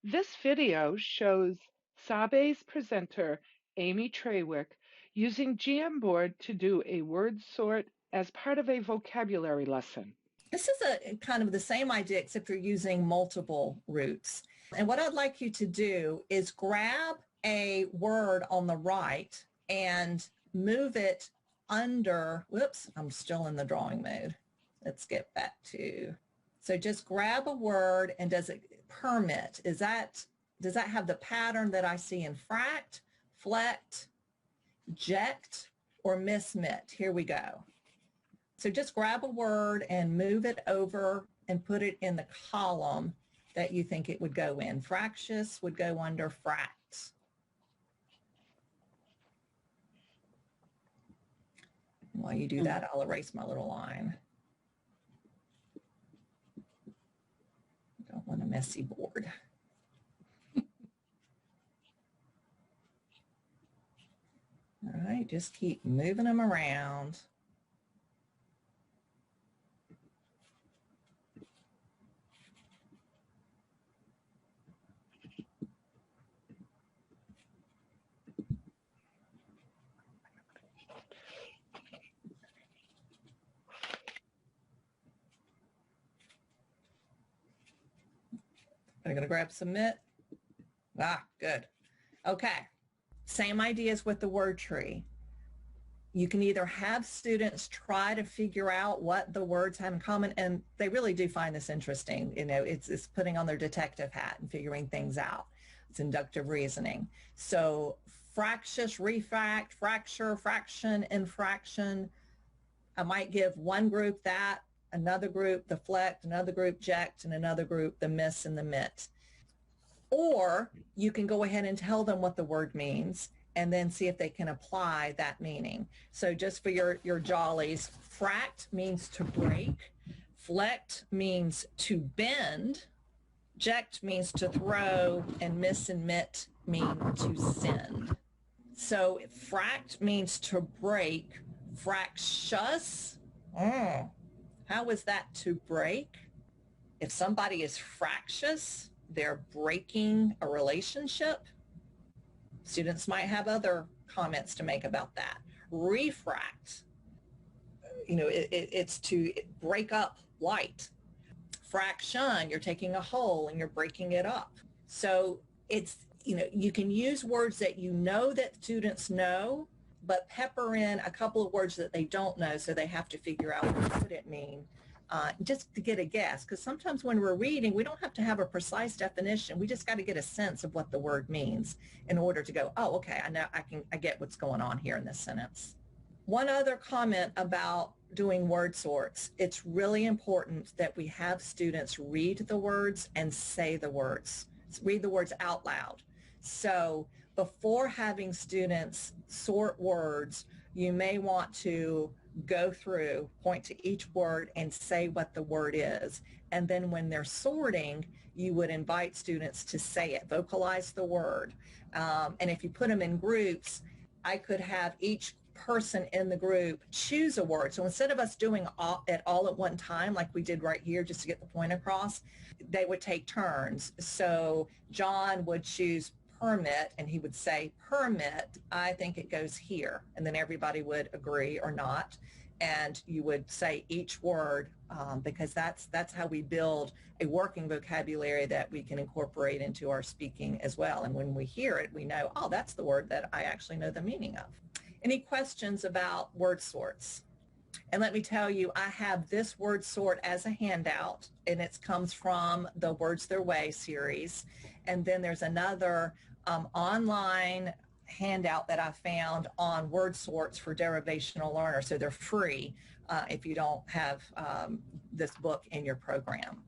This video shows Sabe's presenter, Amy Trawick, using Jamboard to do a word sort as part of a vocabulary lesson. This is a kind of the same idea, except you're using multiple roots. And what I'd like you to do is grab a word on the right and move it under, whoops, I'm still in the drawing mode. Let's get back to, so just grab a word and does it permit? Does that have the pattern that I see in fract, flect, ject, or mismit? Here we go. So just grab a word and move it over and put it in the column that you think it would go in. Fractious would go under fract. While you do that, I'll erase my little line. Don't want a messy board. All right, just keep moving them around. I'm going to grab submit. Ah, good. Okay. Same ideas with the word tree. You can either have students try to figure out what the words have in common, and they really do find this interesting. You know, it's putting on their detective hat and figuring things out. It's inductive reasoning. So fractious, refract, fracture, fraction, infraction. I might give one group that, another group the flect, another group ject, and another group the miss and the mit. Or you can go ahead and tell them what the word means and then see if they can apply that meaning. So just for your jollies, fract means to break, flect means to bend, ject means to throw, and miss and mit mean to send. So fract means to break, fractious. How is that to break? If somebody is fractious, they're breaking a relationship. Students might have other comments to make about that. Refract, you know, it's to break up light. Fraction, you're taking a whole and you're breaking it up. So it's, you know, you can use words that you know that students know, but pepper in a couple of words that they don't know, so they have to figure out what could it mean, just to get a guess. Because sometimes when we're reading, we don't have to have a precise definition. We just got to get a sense of what the word means in order to go, oh, okay, I know, I get what's going on here in this sentence. One other comment about doing word sorts. It's really important that we have students read the words and say the words. Read the words out loud. So before having students sort words, you may want to go through, point to each word and say what the word is. And then when they're sorting, you would invite students to say it, vocalize the word. And if you put them in groups, I could have each person in the group choose a word. So instead of us doing it all at one time, like we did right here just to get the point across, they would take turns. So John would choose permit and he would say, permit, I think it goes here. And then everybody would agree or not. And you would say each word because that's how we build a working vocabulary that we can incorporate into our speaking as well. And when we hear it, we know, oh, that's the word that I actually know the meaning of. Any questions about word sorts? And let me tell you, I have this word sort as a handout, and it comes from the Words Their Way series. And then there's another online handout that I found on word sorts for derivational learners. So they're free if you don't have this book in your program.